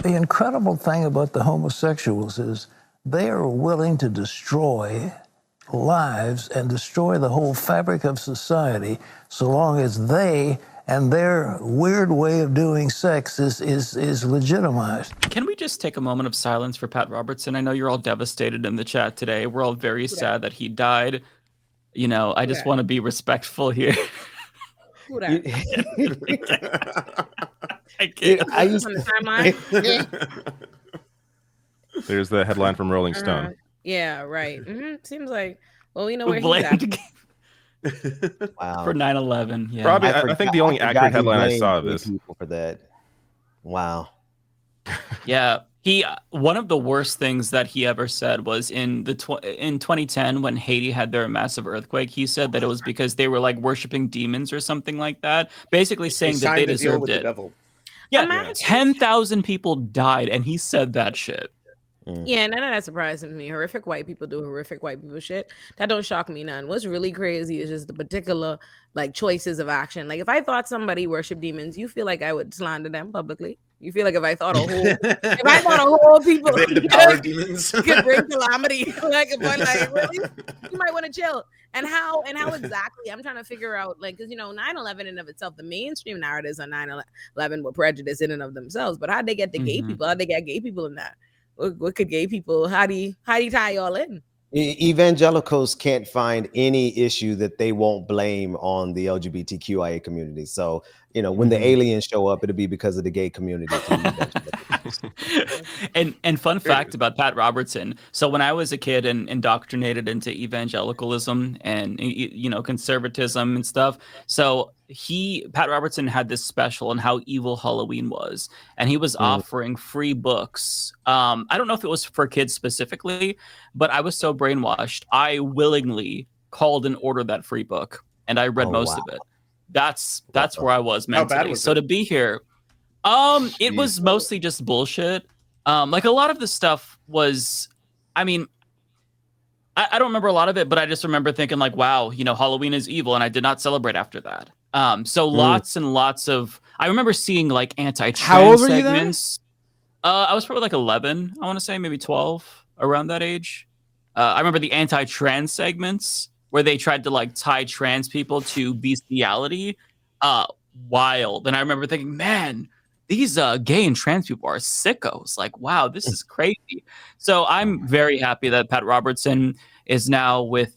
The incredible thing about the homosexuals is they are willing to destroy lives and destroy the whole fabric of society so long as they and their weird way of doing sex is legitimized. Can we just take a moment of silence for Pat Robertson? I know you're all devastated in the chat today. We're all very sad that he died. You know, I just want to be respectful here. Who that? I can't. I used on the timeline. There's the headline from Rolling Stone. Yeah, right. Seems like, well, we know where he's at. Wow. For 9/11. Yeah. Probably, I think the only accurate headline I saw of this. People for that. Wow. Yeah. One of the worst things that he ever said was in 2010 when Haiti had their massive earthquake. He said that it was because they were like worshiping demons or something like that, basically saying that they deserved it. Yeah, 10,000 people died, and he said that shit. Yeah, none of that surprises me. Horrific white people do horrific white people shit. That don't shock me none. What's really crazy is just the particular like choices of action. Like if I thought somebody worshiped demons, you feel like I would slander them publicly. You feel like if I thought a whole people power demons could bring calamity, like really, you might want to chill. And how exactly? I'm trying to figure out, like, because 9/11 in and of itself, the mainstream narratives on 9/11 were prejudice in and of themselves. But how'd they get the gay people? How'd they get gay people in that? What could gay people? How do you tie y'all in? Evangelicals can't find any issue that they won't blame on the LGBTQIA community. So, when the aliens show up, it'll be because of the gay community. And fun fact about Pat Robertson. So when I was a kid and indoctrinated into evangelicalism and, conservatism and stuff. So Pat Robertson had this special on how evil Halloween was. And he was offering free books. I don't know if it was for kids specifically, but I was so brainwashed. I willingly called and ordered that free book. And I read most of it. That's where I was mentally. So to be here, it was mostly just bullshit. Like a lot of the stuff was, I mean, I don't remember a lot of it, but I just remember thinking like, wow, Halloween is evil, and I did not celebrate after that. So lots and lots of, I remember seeing like anti-trans How old were segments. You then? I was probably like 11, I want to say, maybe 12, around that age. I remember the anti-trans segments where they tried to like tie trans people to bestiality. Wild. And I remember thinking, man, these gay and trans people are sickos. Like, wow, this is crazy. So I'm very happy that Pat Robertson is now with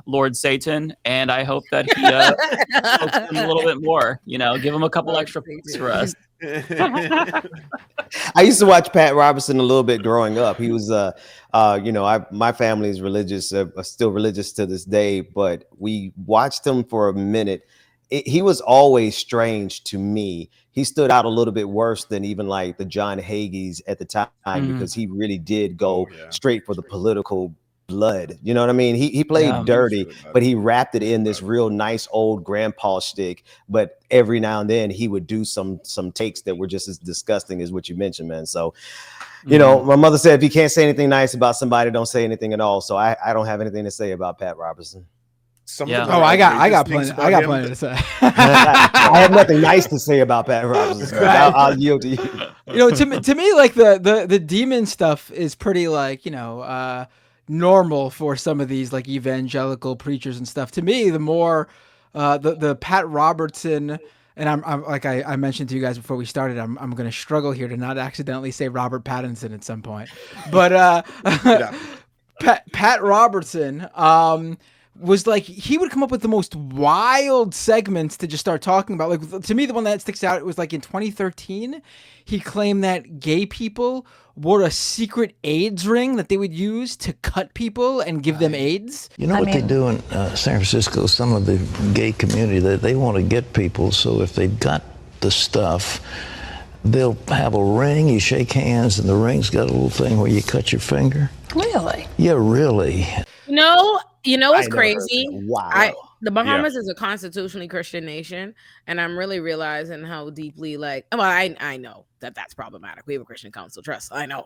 Lord Satan, and I hope that he helps him a little bit more. Give him a couple extra points for us. I used to watch Pat Robertson a little bit growing up. He was, my family is religious, still religious to this day, but we watched him for a minute. He was always strange to me. He stood out a little bit worse than even like the John Hagees at the time, because he really did go straight for the political blood. You know what I mean? He played dirty, but he wrapped it in this real nice old grandpa shtick. But every now and then he would do some takes that were just as disgusting as what you mentioned, man. So, my mother said, if you can't say anything nice about somebody, don't say anything at all. So I don't have anything to say about Pat Robertson. I got plenty to say. I have nothing nice to say about Pat Robertson. I'll yield to you. To me, like the demon stuff is pretty like normal for some of these like evangelical preachers and stuff. To me, the more the Pat Robertson, and I'm like I mentioned to you guys before we started, I'm going to struggle here to not accidentally say Robert Pattinson at some point, but Pat Robertson was like, he would come up with the most wild segments to just start talking about. Like, to me, the one that sticks out, it was like in 2013, he claimed that gay people wore a secret AIDS ring that they would use to cut people and give them AIDS. They do in San Francisco, some of the gay community, they want to get people, so if they've got the stuff, they'll have a ring, you shake hands, and the ring's got a little thing where you cut your finger. Really? Yeah, really. You know what's crazy? Wow. The Bahamas is a constitutionally Christian nation, and I'm really realizing how deeply, I know that's problematic. We have a Christian council, trust. I know.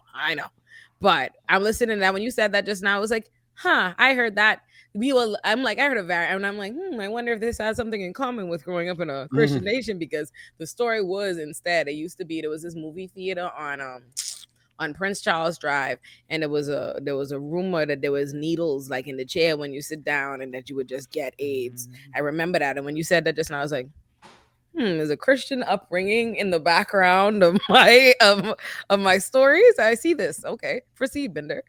But I'm listening to that. When you said that just now, I was like, I heard that. I'm like, I heard of that, and I'm like, I wonder if this has something in common with growing up in a Christian nation, because the story was instead, there was this movie theater on on Prince Charles Drive, and there was a rumor that there was needles like in the chair when you sit down, and that you would just get AIDS. I remember that, and when you said that just now, I was like, there's a Christian upbringing in the background of my stories. I see this. Okay, proceed, Bender.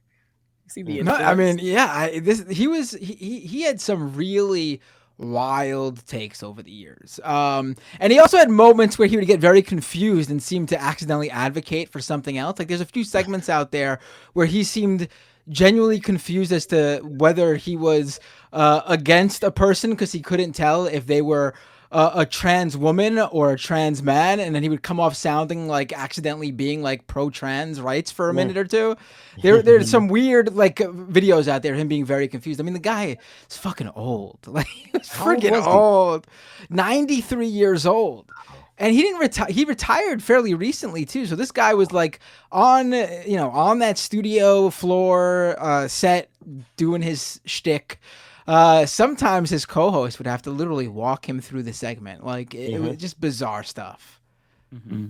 See the No, influence. I mean, yeah, he had some really wild takes over the years. And he also had moments where he would get very confused and seem to accidentally advocate for something else. Like there's a few segments out there where he seemed genuinely confused as to whether he was against a person because he couldn't tell if they were a trans woman or a trans man, and then he would come off sounding like accidentally being like pro-trans rights for a minute or two. There's some weird like videos out there of him being very confused. I mean, the guy is fucking old. Like he was freaking old. 93 years old. And he didn't retire. He retired fairly recently too. So this guy was like on that studio floor set doing his shtick. Sometimes his co-host would have to literally walk him through the segment. Like it was just bizarre stuff.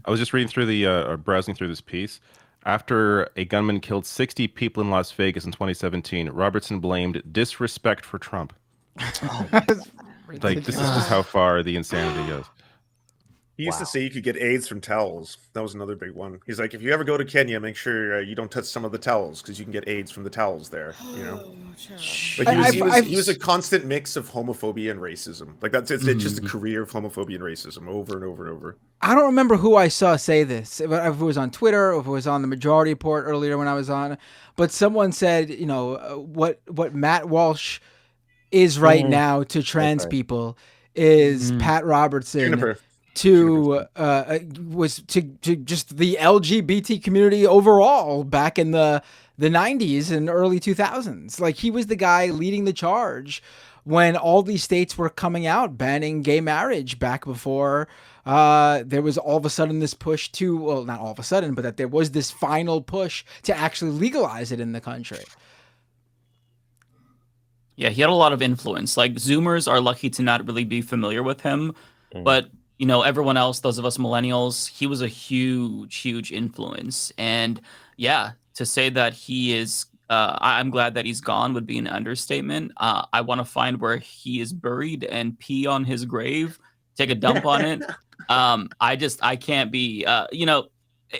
I was just reading through or browsing through this piece. After a gunman killed 60 people in Las Vegas in 2017, Robertson blamed disrespect for Trump. Like, this is just how far the insanity goes. He used to say you could get AIDS from towels. That was another big one. He's like, if you ever go to Kenya, make sure you don't touch some of the towels because you can get AIDS from the towels there. You know, but he was a constant mix of homophobia and racism. Like it's just a career of homophobia and racism over and over and over. I don't remember who I saw say this. If it was on Twitter or if it was on the Majority Report earlier when I was on, but someone said, what Matt Walsh is right now to trans people is Pat Robertson. To just the LGBT community overall back in the 90s and early 2000s. Like he was the guy leading the charge when all these states were coming out banning gay marriage back before there was all of a sudden this push to, well, not all of a sudden, but that there was this final push to actually legalize it in the country. Yeah, he had a lot of influence. Like Zoomers are lucky to not really be familiar with him, but everyone else, those of us millennials, he was a huge influence. And yeah, to say that he is, I'm glad that he's gone would be an understatement. I want to find where he is buried and pee on his grave, take a dump on it. I can't be,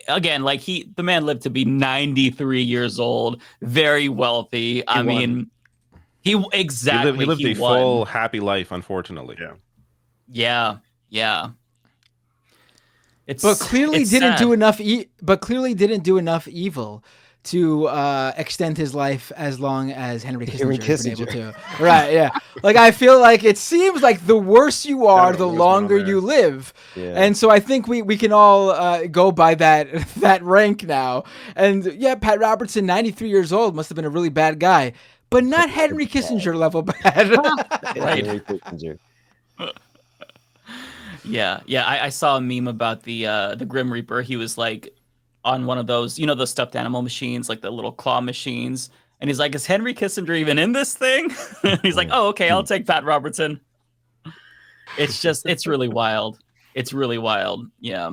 again, like the man lived to be 93 years old, very wealthy. He lived a full happy life, unfortunately. Yeah. But clearly didn't do enough. But clearly didn't do enough evil to extend his life as long as Henry Kissinger has been able to. Right? Yeah. Like I feel like it seems like the worse you are, the longer you live. Yeah. And so I think we can all go by that rank now. And yeah, Pat Robertson, 93 years old, must have been a really bad guy, but not Henry Kissinger level bad. Right. Henry Kissinger. Yeah. I saw a meme about the Grim Reaper. He was like on one of those, the stuffed animal machines, like the little claw machines. And he's like, is Henry Kissinger even in this thing? He's like, oh, okay, I'll take Pat Robertson. It's really wild. It's really wild. Yeah.